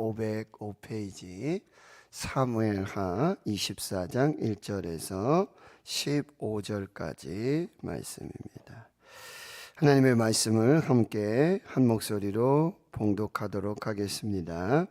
505페이지 사무엘하 24장 1절에서 15절까지 말씀입니다. 하나님의 말씀을 함께 한 목소리로 봉독하도록 하겠습니다.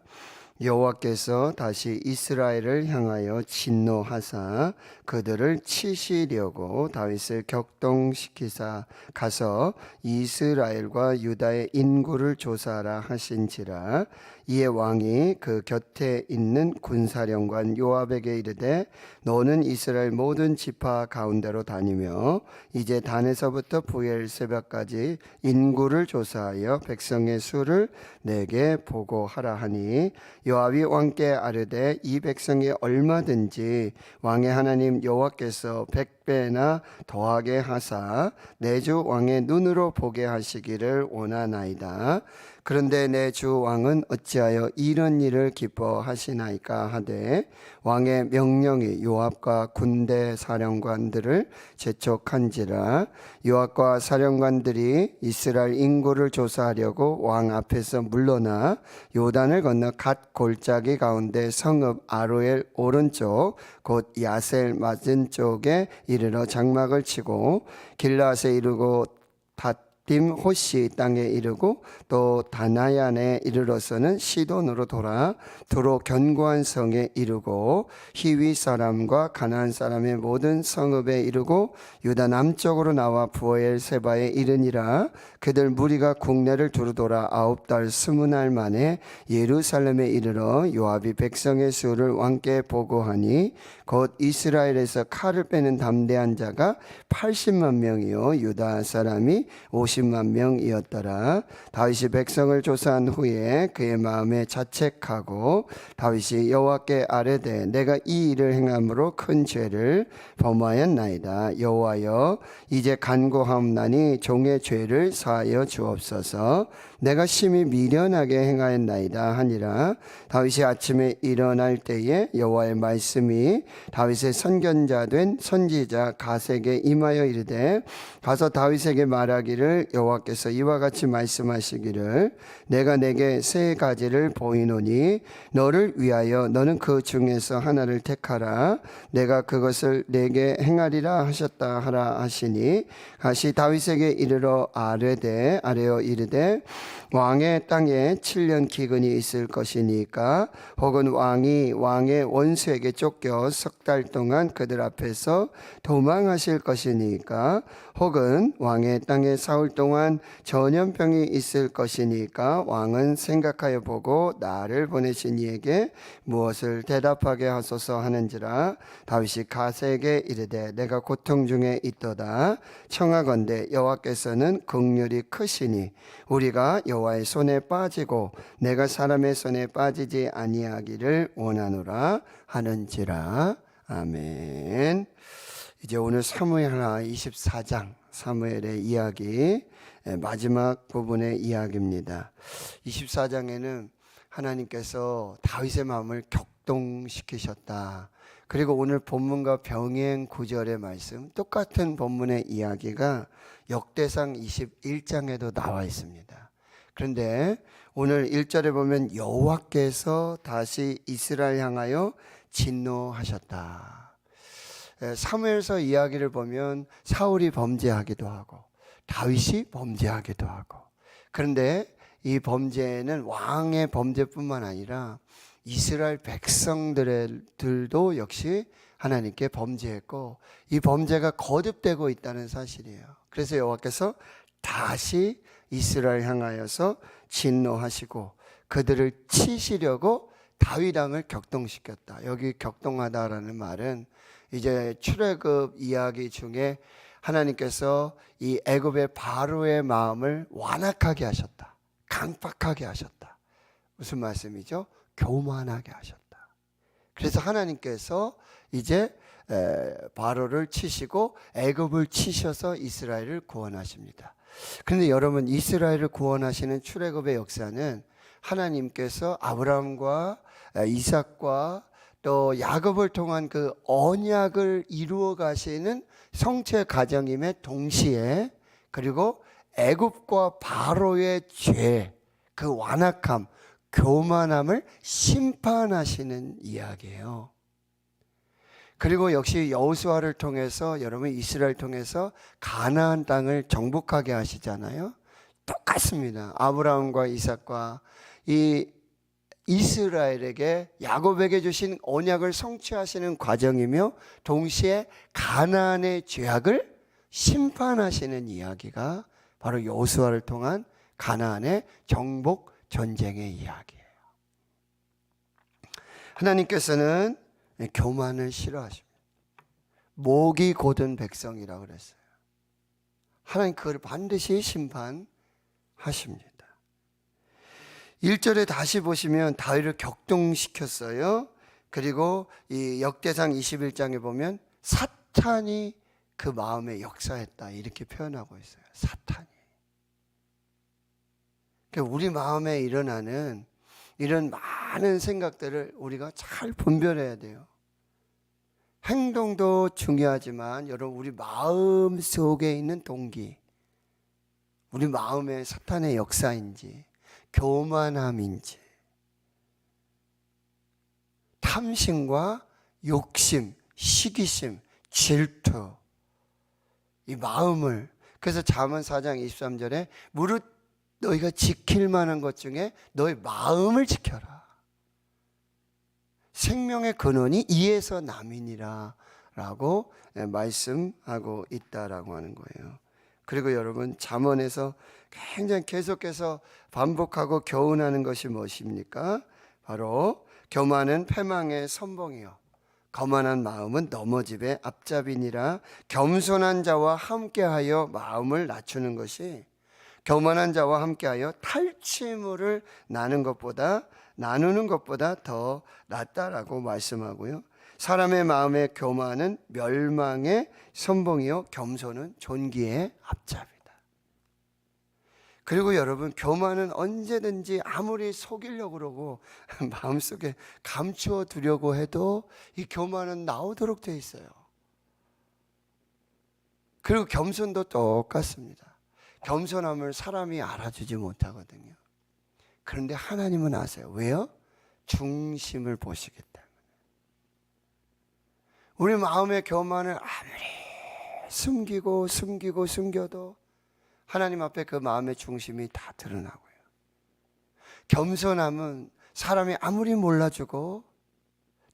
여호와께서 다시 이스라엘을 향하여 진노하사 그들을 치시려고 다윗을 격동시키사 가서 이스라엘과 유다의 인구를 조사하라 하신지라. 이에 왕이 그 곁에 있는 군사령관 요압에게 이르되 너는 이스라엘 모든 지파 가운데로 다니며 이제 단에서부터 부엘세바까지 인구를 조사하여 백성의 수를 내게 보고하라 하니 요압이 왕께 아뢰되 이 백성이 얼마든지 왕의 하나님 여호와께서 100배나 더하게 하사 내 주 왕의 눈으로 보게 하시기를 원하나이다. 그런데 내 주 왕은 어찌하여 이런 일을 기뻐하시나이까 하되 왕의 명령이 요압과 군대 사령관들을 재촉한지라. 요압과 사령관들이 이스라엘 인구를 조사하려고 왕 앞에서 물러나 요단을 건너 갓 골짜기 가운데 성읍 아로엘 오른쪽 곧 야셀 맞은 쪽에 이르러 장막을 치고 길라앗에 이르고 dim 호시 땅에 이르고 또 다나얀에 이르러서는 시돈으로 돌아 두로 견고한 성에 이르고 히위 사람과 가나안 사람의 모든 성읍에 이르고 유다 남쪽으로 나와 부엘세바에 이르니라. 그들 무리가 국내를 두루 돌아 9달 20날 만에 예루살렘에 이르러 요압이 백성의 수를 왕께 보고하니 곧 이스라엘에서 칼을 빼는 담대한 자가 80만 명이요 유다 사람이 50만 명이었더라. 다윗이 백성을 조사한 후에 그의 마음에 자책하고 다윗이 여호와께 아뢰되 내가 이 일을 행함으로 큰 죄를 범하였나이다. 여호와여 이제 간구하옵나니 종의 죄를 사하여 주옵소서. 내가 심히 미련하게 행하였나이다 하니라. 다윗이 아침에 일어날 때에 여호와의 말씀이 다윗의 선견자 된 선지자 갓에게 임하여 이르되 가서 다윗에게 말하기를 여호와께서 이와 같이 말씀하시기를 내가 내게 세 가지를 보이노니 너를 위하여 너는 그 중에서 하나를 택하라. 내가 그것을 내게 행하리라 하셨다 하라 하시니 다시 다윗에게 이르러 아뢰어 이르되 왕의 땅에 7년 기근이 있을 것이니까 혹은 왕이 왕의 원수에게 쫓겨 석 달 동안 그들 앞에서 도망하실 것이니까 혹은 왕의 땅에 사흘 동안 전염병이 있을 것이니까 왕은 생각하여 보고 나를 보내신 이에게 무엇을 대답하게 하소서 하는지라. 다윗이 갓에게 이르되 내가 고통 중에 있도다. 청하건대 여호와께서는 긍휼이 크시니 우리가 여호와의 손에 빠지고 내가 사람의 손에 빠지지 아니하기를 원하노라 하는지라. 아멘. 이제 오늘 사무엘하 24장 사무엘의 이야기 마지막 부분의 이야기입니다. 24장에는 하나님께서 다윗의 마음을 격동시키셨다. 그리고 오늘 본문과 병행 구절의 말씀 똑같은 본문의 이야기가 역대상 21장에도 나와 있습니다. 그런데 오늘 1절에 보면 여호와께서 다시 이스라엘 향하여 진노하셨다. 사무엘서 이야기를 보면 사울이 범죄하기도 하고 다윗이 범죄하기도 하고, 그런데 이 범죄는 왕의 범죄뿐만 아니라 이스라엘 백성들도 역시 하나님께 범죄했고 이 범죄가 거듭되고 있다는 사실이에요. 그래서 여호와께서 다시 이스라엘 향하여서 진노하시고 그들을 치시려고 다윗 왕을 격동시켰다. 여기 격동하다라는 말은 이제 출애굽 이야기 중에 하나님께서 이 애굽의 바로의 마음을 완악하게 하셨다. 강팍하게 하셨다. 무슨 말씀이죠? 교만하게 하셨다. 그래서 하나님께서 이제 바로를 치시고 애굽을 치셔서 이스라엘을 구원하십니다. 그런데 여러분, 이스라엘을 구원하시는 출애굽의 역사는 하나님께서 아브라함과 이삭과 또 야곱을 통한 그 언약을 이루어 가시는 성체 과정임에 동시에, 그리고 애굽과 바로의 죄, 그 완악함, 교만함을 심판하시는 이야기예요. 그리고 역시 여호수아를 통해서 여러분 이스라엘 통해서 가나안 땅을 정복하게 하시잖아요. 똑같습니다. 아브라함과 이삭과 이 이스라엘에게 야곱에게 주신 언약을 성취하시는 과정이며 동시에 가나안의 죄악을 심판하시는 이야기가 바로 여호수아를 통한 가나안의 정복 전쟁의 이야기예요. 하나님께서는 교만을 싫어하십니다. 목이 곧은 백성이라고 그랬어요. 하나님 그걸 반드시 심판하십니다. 1절에 다시 보시면 다윗을 격동시켰어요. 그리고 이 역대상 21장에 보면 사탄이 그 마음에 역사했다 이렇게 표현하고 있어요. 사탄이. 그러니까 우리 마음에 일어나는 이런 많은 생각들을 우리가 잘 분별해야 돼요. 행동도 중요하지만 여러분 우리 마음 속에 있는 동기, 우리 마음에 사탄의 역사인지 교만함인지 탐심과 욕심, 시기심, 질투 이 마음을 그래서 잠언 4장 23절에 무릇 너희가 지킬 만한 것 중에 너희 마음을 지켜라. 생명의 근원이 이에서 남이니라 라고 말씀하고 있다라고 하는 거예요. 그리고 여러분 잠언에서 굉장히 계속해서 반복하고 교훈하는 것이 무엇입니까? 바로 교만은 패망의 선봉이요 거만한 마음은 넘어짐의 앞잡이니라. 겸손한 자와 함께하여 마음을 낮추는 것이 교만한 자와 함께하여 탈취물을 나누는 것보다 더 낫다라고 말씀하고요. 사람의 마음의 교만은 멸망의 선봉이요 겸손은 존귀의 앞잡이다. 그리고 여러분 교만은 언제든지 아무리 속이려고 그러고 마음속에 감추어 두려고 해도 이 교만은 나오도록 돼 있어요. 그리고 겸손도 똑같습니다. 겸손함을 사람이 알아주지 못하거든요. 그런데 하나님은 아세요. 왜요? 중심을 보시기 때문에. 우리 마음의 교만을 아무리 숨겨도 하나님 앞에 그 마음의 중심이 다 드러나고요. 겸손함은 사람이 아무리 몰라주고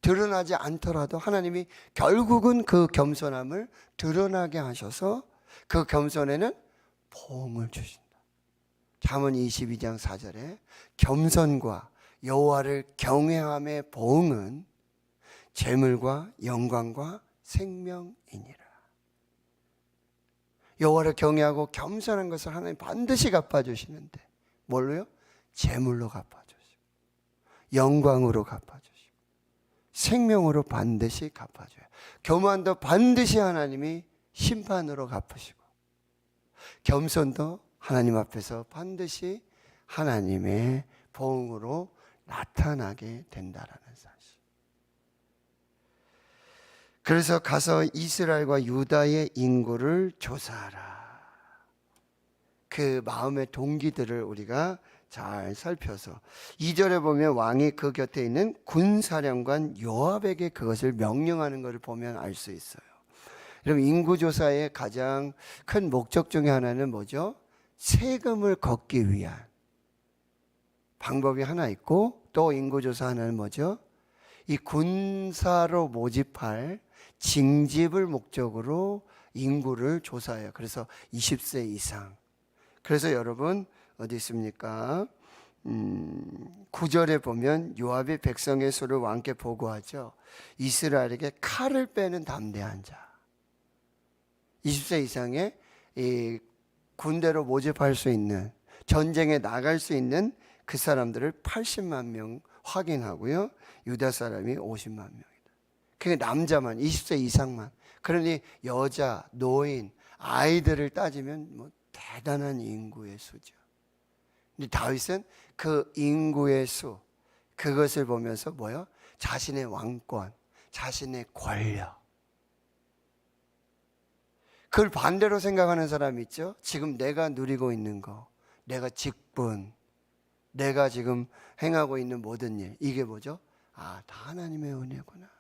드러나지 않더라도 하나님이 결국은 그 겸손함을 드러나게 하셔서 그 겸손에는 보응을 주신다. 잠언 22장 4절에 겸손과 여호와를 경외함의 보응은 재물과 영광과 생명이니라. 여호와를 경외하고 겸손한 것을 하나님 반드시 갚아주시는데 뭘로요? 재물로 갚아주시고 영광으로 갚아주시고 생명으로 반드시 갚아줘요. 교만도 반드시 하나님이 심판으로 갚으시고 겸손도 하나님 앞에서 반드시 하나님의 보응으로 나타나게 된다라는 사실. 그래서 가서 이스라엘과 유다의 인구를 조사하라. 그 마음의 동기들을 우리가 잘 살펴서 2절에 보면 왕이 그 곁에 있는 군사령관 요압에게 그것을 명령하는 것을 보면 알 수 있어요. 여러분 인구조사의 가장 큰 목적 중에 하나는 뭐죠? 세금을 걷기 위한 방법이 하나 있고 또 인구조사 하나는 뭐죠? 이 군사로 모집할 징집을 목적으로 인구를 조사해요. 그래서 20세 이상. 그래서 여러분 어디 있습니까? 9절에 보면 요압이 백성의 수를 왕께 보고하죠. 이스라엘에게 칼을 빼는 담대한 자 20세 이상의 이 군대로 모집할 수 있는 전쟁에 나갈 수 있는 그 사람들을 80만 명 확인하고요. 유다 사람이 50만 명이다. 그게 남자만 20세 이상만. 그러니 여자, 노인, 아이들을 따지면 뭐 대단한 인구의 수죠. 근데 다윗은 그 인구의 수 그것을 보면서 뭐요? 자신의 왕권, 자신의 권력. 그걸 반대로 생각하는 사람이 있죠. 지금 내가 누리고 있는 거, 내가 직분, 내가 지금 행하고 있는 모든 일, 이게 뭐죠? 다 하나님의 은혜구나. 나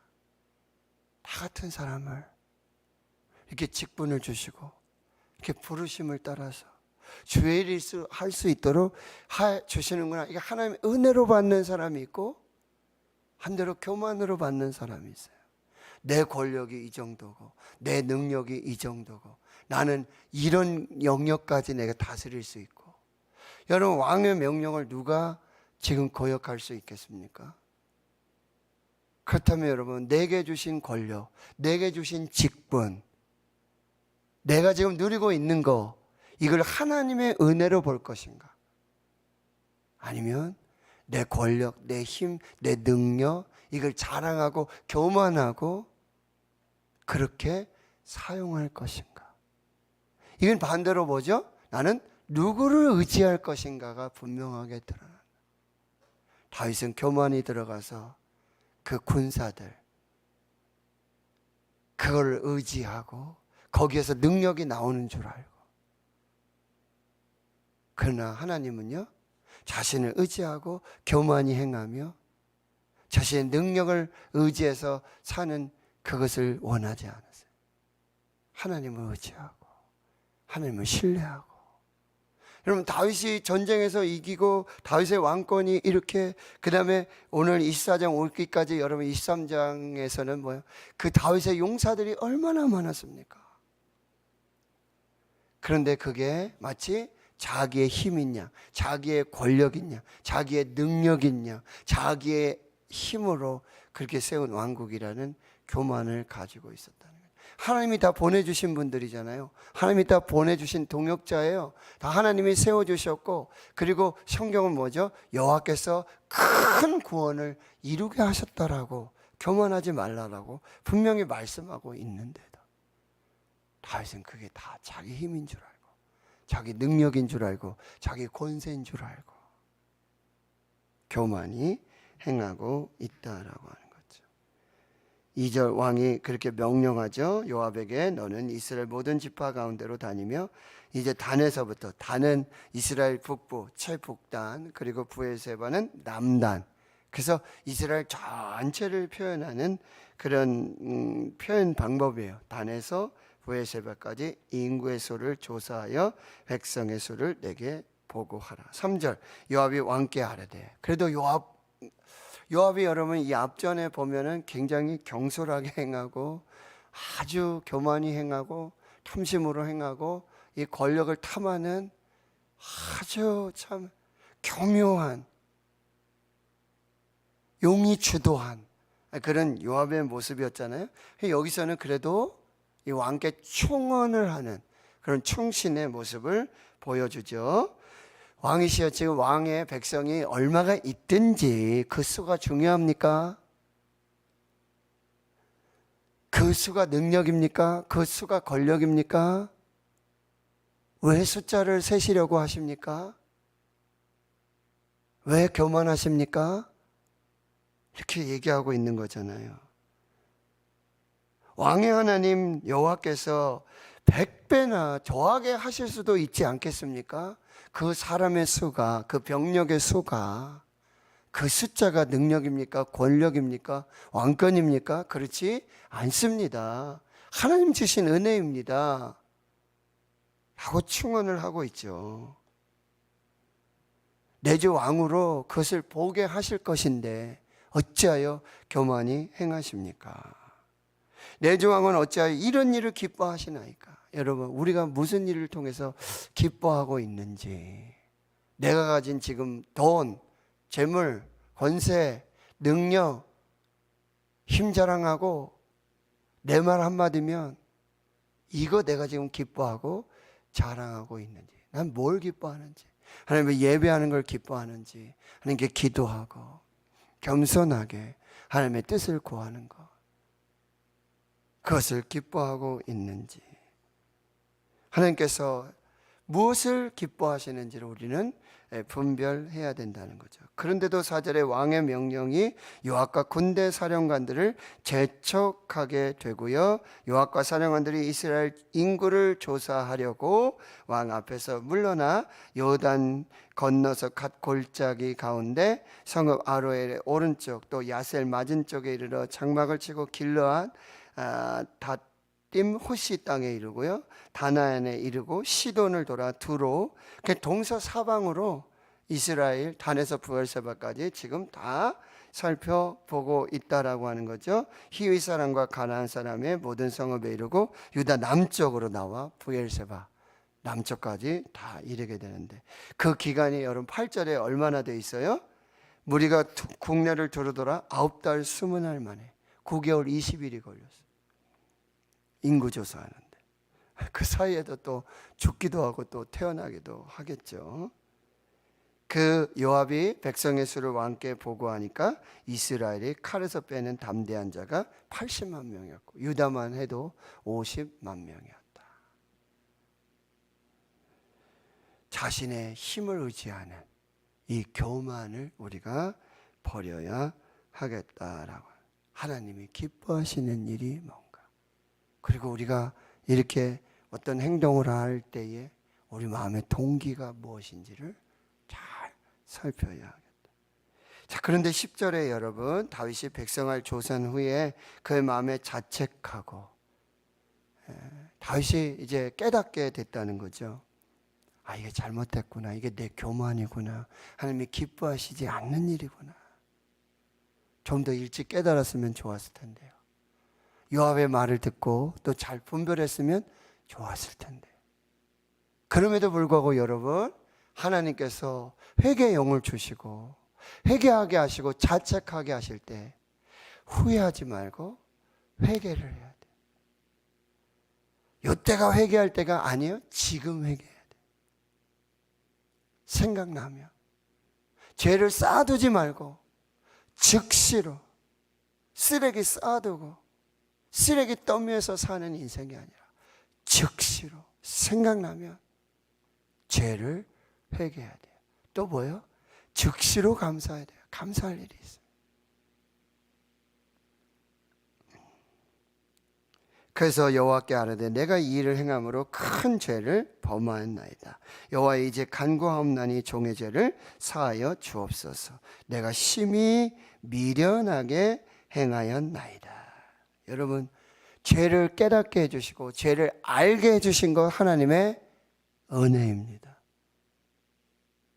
같은 사람을 이렇게 직분을 주시고 이렇게 부르심을 따라서 주의 일을 할 수 있도록 주시는구나. 이게 하나님의 은혜로 받는 사람이 있고 반대로 교만으로 받는 사람이 있어요. 내 권력이 이 정도고 내 능력이 이 정도고 나는 이런 영역까지 내가 다스릴 수 있고. 여러분, 왕의 명령을 누가 지금 거역할 수 있겠습니까? 그렇다면 여러분, 내게 주신 권력, 내게 주신 직분, 내가 지금 누리고 있는 거, 이걸 하나님의 은혜로 볼 것인가? 아니면 내 권력, 내 힘, 내 능력, 이걸 자랑하고 교만하고 그렇게 사용할 것인가? 이건 반대로 뭐죠? 나는 누구를 의지할 것인가가 분명하게 드러난다. 다윗은 교만이 들어가서 그 군사들, 그걸 의지하고 거기에서 능력이 나오는 줄 알고. 그러나 하나님은요, 자신을 의지하고 교만히 행하며 자신의 능력을 의지해서 사는 그것을 원하지 않았어요. 하나님을 의지하고 하나님을 신뢰하고. 여러분, 다윗이 전쟁에서 이기고 다윗의 왕권이 이렇게, 그 다음에 오늘 24장 5기까지 여러분 23장에서는 뭐예요? 그 다윗의 용사들이 얼마나 많았습니까? 그런데 그게 마치 자기의 힘이냐, 자기의 권력이냐, 자기의 능력이냐, 자기의 힘으로 그렇게 세운 왕국이라는 교만을 가지고 있었다는 거예요. 하나님이 다 보내주신 분들이잖아요. 하나님이 다 보내주신 동역자예요. 다 하나님이 세워주셨고, 그리고 성경은 뭐죠? 여호와께서 큰 구원을 이루게 하셨다라고, 교만하지 말라라고 분명히 말씀하고 있는데도 다윗은 그게 다 자기 힘인 줄 알고, 자기 능력인 줄 알고, 자기 권세인 줄 알고 교만이 행하고 있다라고 하는 거죠. 2절, 왕이 그렇게 명령하죠. 요압에게 너는 이스라엘 모든 지파 가운데로 다니며, 이제 단에서부터, 단은 이스라엘 북부 최북단, 그리고 브에세바는 남단. 그래서 이스라엘 전체를 표현하는 그런 표현 방법이에요. 단에서 브에세바까지 인구의 수를 조사하여 백성의 수를 내게 보고하라. 3절, 요압이 왕께 아뢰되. 그래도 요압이 여러분 이 앞전에 보면은 굉장히 경솔하게 행하고 아주 교만히 행하고 탐심으로 행하고 이 권력을 탐하는 아주 참 교묘한, 용이 주도한 그런 요압의 모습이었잖아요. 여기서는 그래도 이 왕께 충언을 하는 그런 충신의 모습을 보여주죠. 왕이시여, 지금 왕의 백성이 얼마가 있든지 그 수가 중요합니까? 그 수가 능력입니까? 그 수가 권력입니까? 왜 숫자를 세시려고 하십니까? 왜 교만하십니까? 이렇게 얘기하고 있는 거잖아요. 왕의 하나님 여호와께서 100배나 더하게 하실 수도 있지 않겠습니까? 그 사람의 수가, 그 병력의 수가, 그 숫자가 능력입니까? 권력입니까? 왕권입니까? 그렇지 않습니다. 하나님 주신 은혜입니다 하고 충언을 하고 있죠. 내 주 왕으로 그것을 보게 하실 것인데 어찌하여 교만히 행하십니까? 내 주 왕은 어찌하여 이런 일을 기뻐하시나이까? 여러분, 우리가 무슨 일을 통해서 기뻐하고 있는지, 내가 가진 지금 돈, 재물, 권세, 능력, 힘 자랑하고 내 말 한마디면 이거 내가 지금 기뻐하고 자랑하고 있는지, 난 뭘 기뻐하는지, 하나님의 예배하는 걸 기뻐하는지, 하나님께 기도하고 겸손하게 하나님의 뜻을 구하는 것, 그것을 기뻐하고 있는지. 하나님께서 무엇을 기뻐하시는지를 우리는 분별해야 된다는 거죠. 그런데도 4절에 왕의 명령이 요압과 군대 사령관들을 재촉하게 되고요. 요압과 사령관들이 이스라엘 인구를 조사하려고 왕 앞에서 물러나 요단 건너서 갓 골짜기 가운데 성읍 아로엘의 오른쪽 또 야셀 맞은쪽에 이르러 장막을 치고 길르앗 닷딤 호시 땅에 이르고요. 다나안에 이르고 시돈을 돌아 두로, 동서사방으로 이스라엘 단에서 브엘세바까지 지금 다 살펴보고 있다라고 하는 거죠. 히위 사람과 가나안 사람의 모든 성읍에 이르고 유다 남쪽으로 나와 브엘세바 남쪽까지 다 이르게 되는데, 그 기간이 여러분 8절에 얼마나 돼 있어요? 무리가 국내를 두루돌아 9달 20날 만에 9개월 20일이 걸렸어요. 인구 조사하는데. 그 사이에도 또 죽기도 하고 또 태어나기도 하겠죠. 그 요압이 백성의 수를 왕께 보고하니까 이스라엘이 칼에서 빼는 담대한 자가 80만 명이었고 유다만 해도 50만 명이었다. 자신의 힘을 의지하는 이 교만을 우리가 버려야 하겠다라고. 하나님이 기뻐하시는 일이 뭔가, 그리고 우리가 이렇게 어떤 행동을 할 때에 우리 마음의 동기가 무엇인지를 잘 살펴야 하겠다. 자, 그런데 10절에 여러분, 다윗이 백성을 조사한 후에 그의 마음에 자책하고, 다윗이 이제 깨닫게 됐다는 거죠. 아, 이게 잘못됐구나. 이게 내 교만이구나. 하나님이 기뻐하시지 않는 일이구나. 좀 더 일찍 깨달았으면 좋았을 텐데요. 요압의 말을 듣고 또 잘 분별했으면 좋았을 텐데. 그럼에도 불구하고 여러분, 하나님께서 회개의 영을 주시고 회개하게 하시고 자책하게 하실 때 후회하지 말고 회개를 해야 돼. 이때가 회개할 때가 아니에요. 지금 회개해야 돼. 생각나면 죄를 쌓아두지 말고 즉시로 쓰레기 쌓아두고 쓰레기 더미에서 사는 인생이 아니라 즉시로 생각나면 죄를 회개해야 돼요. 또 뭐요? 즉시로 감사해야 돼요. 감사할 일이 있어요. 그래서 여호와께 아뢰되 내가 이 일을 행함으로 큰 죄를 범하였나이다. 여호와의 이제 간구하옵나니 종의 죄를 사하여 주옵소서. 내가 심히 미련하게 행하였나이다. 여러분, 죄를 깨닫게 해주시고 죄를 알게 해주신 것 하나님의 은혜입니다.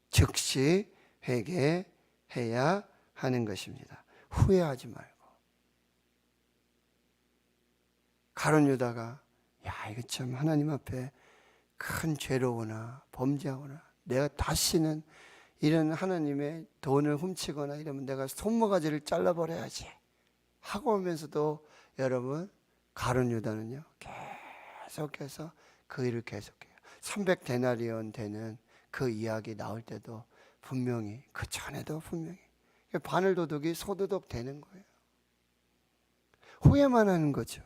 즉시 회개해야 하는 것입니다. 후회하지 말고. 가룟 유다가 야, 이거 참 하나님 앞에 큰 죄로구나, 범죄하구나. 내가 다시는 이런 하나님의 돈을 훔치거나 이러면 내가 손모가지를 잘라버려야지 하고 오면서도 여러분, 가룟 유다는요 계속해서 그 일을 계속해요. 300데나리온 되는 그 이야기 나올 때도 분명히, 그 전에도 분명히 바늘도둑이 소도둑 되는 거예요. 후회만 하는 거죠.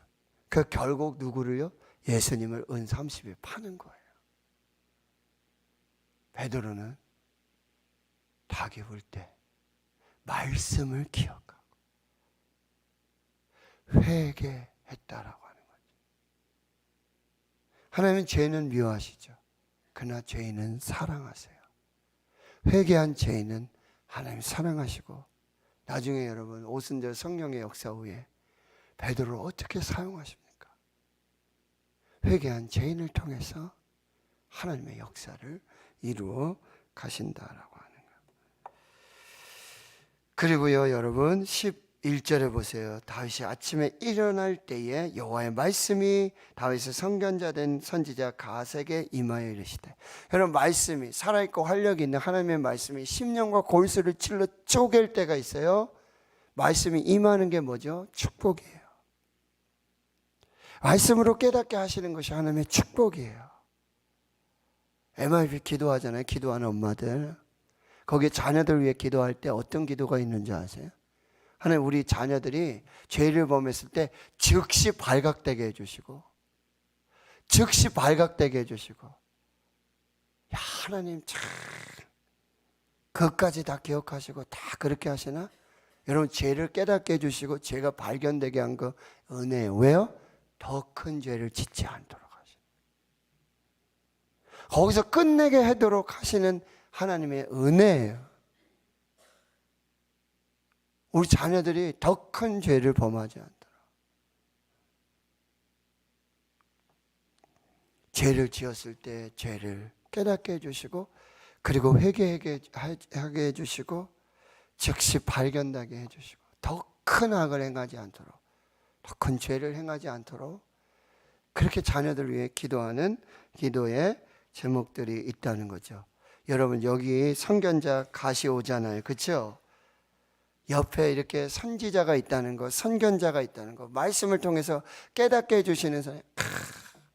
그 결국 누구를요? 예수님을 은 30에 파는 거예요. 베드로는 닭이 울 때 말씀을 기억하고 회개했다라고 하는 거죠. 하나님은 죄는 미워하시죠. 그러나 죄인은 사랑하세요. 회개한 죄인은 하나님 사랑하시고, 나중에 여러분 오순절 성령의 역사 후에 베드로를 어떻게 사용하십니까? 회개한 죄인을 통해서 하나님의 역사를 이루어 가신다라고 하는 거예요. 그리고요 여러분 11절에 보세요. 다윗이 아침에 일어날 때에 여호와의 말씀이 다윗의 선견자 된 선지자 가세에게 임하여 이르시되. 여러분, 말씀이 살아있고 활력이 있는 하나님의 말씀이 심령과 골수를 찔러 쪼갤 때가 있어요. 말씀이 임하는 게 뭐죠? 축복이에요. 말씀으로 깨닫게 하시는 것이 하나님의 축복이에요. MIB 기도하잖아요. 기도하는 엄마들. 거기에 자녀들 위해 기도할 때 어떤 기도가 있는지 아세요? 하나님, 우리 자녀들이 죄를 범했을 때 즉시 발각되게 해주시고, 즉시 발각되게 해주시고, 야, 하나님 참 그것까지 다 기억하시고 다 그렇게 하시나? 여러분, 죄를 깨닫게 해주시고 죄가 발견되게 한 거 은혜예요. 왜요? 더 큰 죄를 짓지 않도록 하시는, 거기서 끝내게 하도록 하시는 하나님의 은혜예요. 우리 자녀들이 더 큰 죄를 범하지 않도록 죄를 지었을 때 죄를 깨닫게 해주시고, 그리고 회개하게 해주시고, 즉시 발견나게 해주시고, 더 큰 악을 행하지 않도록, 더 큰 죄를 행하지 않도록, 그렇게 자녀들 위해 기도하는 기도의 제목들이 있다는 거죠. 여러분, 여기 선견자 갓이 오잖아요. 그렇죠? 옆에 이렇게 선지자가 있다는 거, 선견자가 있다는 거, 말씀을 통해서 깨닫게 해주시는 사람,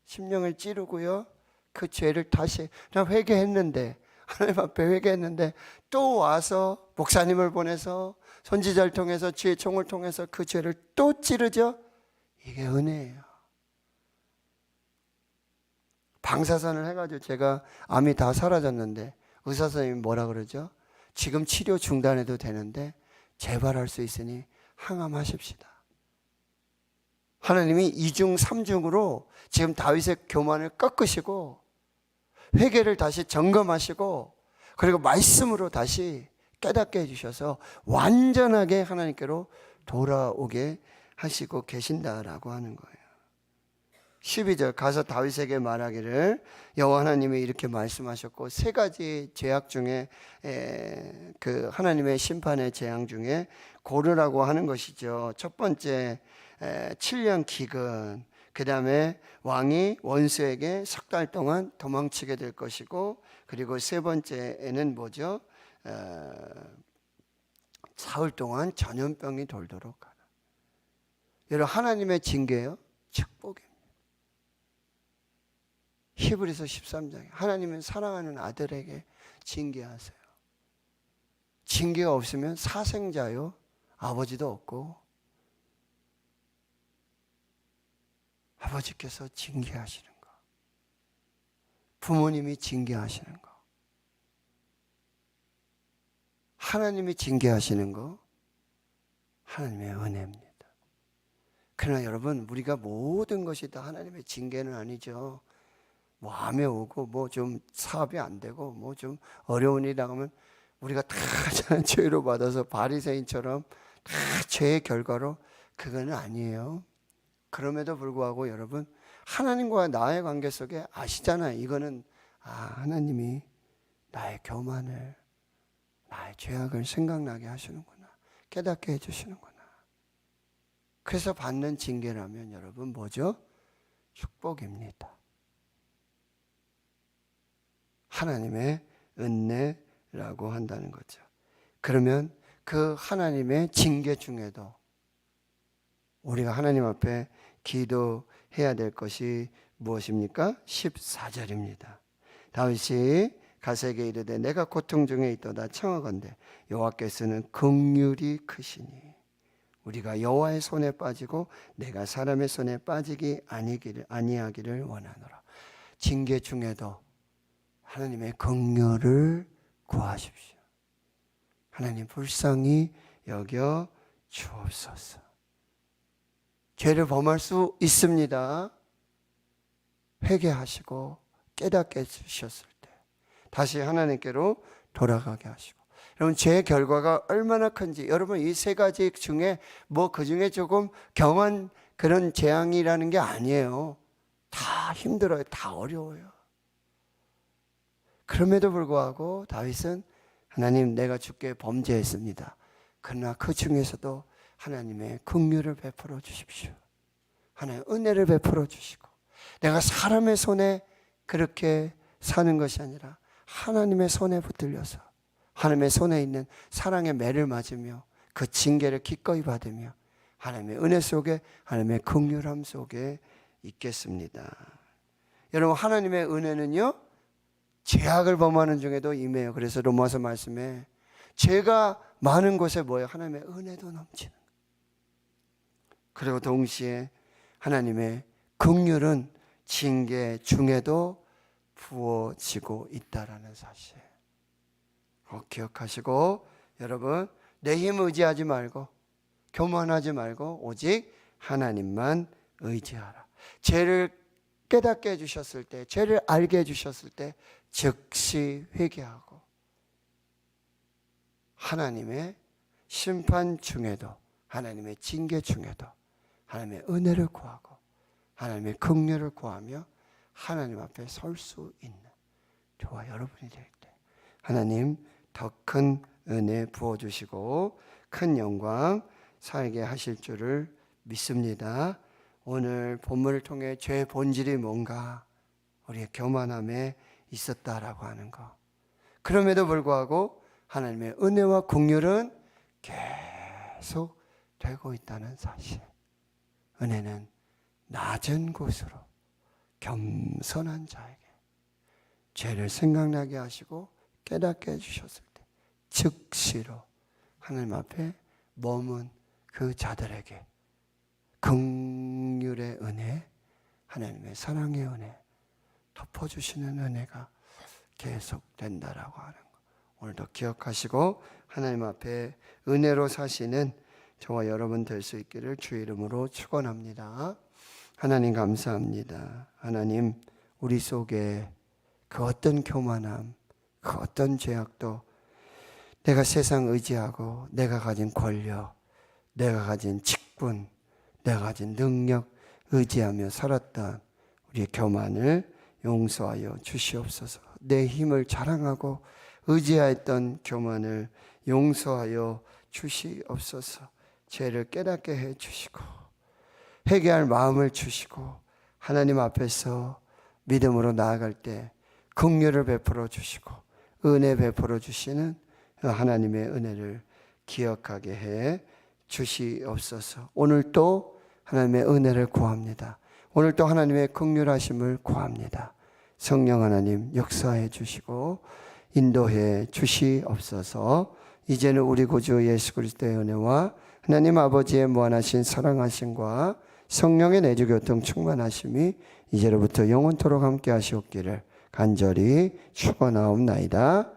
심령을 찌르고요, 그 죄를 다시 그냥 회개했는데, 하나님 앞에 회개했는데 또 와서 목사님을 보내서 선지자를 통해서 지혜 총을 통해서 그 죄를 또 찌르죠. 이게 은혜예요. 방사선을 해가지고 제가 암이 다 사라졌는데 의사 선생님이 뭐라 그러죠? 지금 치료 중단해도 되는데 재발할 수 있으니 항암하십시다. 하나님이 2중 3중으로 지금 다윗의 교만을 꺾으시고 회개를 다시 점검하시고, 그리고 말씀으로 다시 깨닫게 해주셔서 완전하게 하나님께로 돌아오게 하시고 계신다라고 하는 거예요. 12절 가서 다윗에게 말하기를 여호와 하나님이 이렇게 말씀하셨고, 세 가지 죄악 중에 그 하나님의 심판의 재앙 중에 고르라고 하는 것이죠. 첫 번째 7년 기근, 그 다음에 왕이 원수에게 석 달 동안 도망치게 될 것이고, 그리고 세 번째에는 뭐죠? 사흘 동안 전염병이 돌도록 하라. 여러분, 하나님의 징계요, 축복입니다. 히브리서 13장에 하나님은 사랑하는 아들에게 징계하세요. 징계가 없으면 사생자요, 아버지도 없고, 아버지께서 징계하시는 거, 부모님이 징계하시는 거, 하나님이 징계하시는 거, 하나님의 은혜입니다. 그러나 여러분, 우리가 모든 것이 다 하나님의 징계는 아니죠. 뭐 암에 오고 뭐 좀 사업이 안 되고 뭐 좀 어려운 일이 나가면 우리가 다 죄로 받아서 바리새인처럼 다 죄의 결과로, 그거는 아니에요. 그럼에도 불구하고 여러분, 하나님과 나의 관계 속에 아시잖아요. 이거는 하나님이 나의 교만을, 나의 죄악을 생각나게 하시는구나, 깨닫게 해주시는구나. 그래서 받는 징계라면 여러분 뭐죠? 축복입니다. 하나님의 은혜라고 한다는 거죠. 그러면 그 하나님의 징계 중에도 우리가 하나님 앞에 기도해야 될 것이 무엇입니까? 14절입니다. 다윗이 갓에게 이르되 내가 고통 중에 있도다 청하건대 여호와께서는 긍휼이 크시니 우리가 여호와의 손에 빠지고 내가 사람의 손에 빠지기 아니하기를 원하노라. 징계 중에도 하나님의 긍휼을 구하십시오. 하나님 불쌍히 여겨 주옵소서. 죄를 범할 수 있습니다. 회개하시고 깨닫게 해주셨을 때 다시 하나님께로 돌아가게 하시고, 여러분 죄의 결과가 얼마나 큰지, 여러분 이 세 가지 중에 뭐 그 중에 조금 경한 그런 재앙이라는 게 아니에요. 다 힘들어요. 다 어려워요. 그럼에도 불구하고 다윗은 하나님, 내가 주께 범죄했습니다. 그러나 그 중에서도 하나님의 긍휼을 베풀어 주십시오. 하나님의 은혜를 베풀어 주시고, 내가 사람의 손에 그렇게 사는 것이 아니라 하나님의 손에 붙들려서 하나님의 손에 있는 사랑의 매를 맞으며 그 징계를 기꺼이 받으며 하나님의 은혜 속에, 하나님의 긍휼함 속에 있겠습니다. 여러분, 하나님의 은혜는요 죄악을 범하는 중에도 임해요. 그래서 로마서 말씀에 죄가 많은 곳에 뭐예요? 하나님의 은혜도 넘치는 거예요. 그리고 동시에 하나님의 긍휼은 징계 중에도 부어지고 있다라는 사실 꼭 기억하시고, 여러분 내 힘 의지하지 말고 교만하지 말고 오직 하나님만 의지하라. 죄를 깨닫게 해주셨을 때, 죄를 알게 해주셨을 때 즉시 회개하고 하나님의 심판 중에도, 하나님의 징계 중에도 하나님의 은혜를 구하고 하나님의 긍휼을 구하며 하나님 앞에 설 수 있는 저와 여러분이 될 때 하나님 더 큰 은혜 부어주시고 큰 영광 살게 하실 줄을 믿습니다. 오늘 본문을 통해 죄의 본질이 뭔가, 우리의 교만함에 있었다라고 하는 것, 그럼에도 불구하고 하나님의 은혜와 긍휼은 계속 되고 있다는 사실. 은혜는 낮은 곳으로 겸손한 자에게 죄를 생각나게 하시고 깨닫게 해주셨을 때 즉시로 하나님 앞에 머문 그 자들에게 긍휼의 은혜, 하나님의 사랑의 은혜, 덮어주시는 은혜가 계속된다라고 하는 것, 오늘도 기억하시고 하나님 앞에 은혜로 사시는 저와 여러분 될 수 있기를 주의 이름으로 축원합니다. 하나님 감사합니다. 하나님, 우리 속에 그 어떤 교만함, 그 어떤 죄악도 내가 세상 의지하고 내가 가진 권력, 내가 가진 직분, 내가 가진 능력 의지하며 살았던 우리의 교만을 용서하여 주시옵소서. 내 힘을 자랑하고 의지하였던 교만을 용서하여 주시옵소서. 죄를 깨닫게 해 주시고 회개할 마음을 주시고 하나님 앞에서 믿음으로 나아갈 때 긍휼을 베풀어 주시고 은혜 베풀어 주시는 하나님의 은혜를 기억하게 해 주시옵소서. 오늘 또 하나님의 은혜를 구합니다. 오늘 또 하나님의 긍휼하심을 구합니다. 성령 하나님 역사해 주시고 인도해 주시옵소서. 이제는 우리 구주 예수 그리스도의 은혜와 하나님 아버지의 무한하신 사랑하심과 성령의 내주교통 충만하심이 이제로부터 영원토록 함께 하시옵기를 간절히 축원하옵나이다.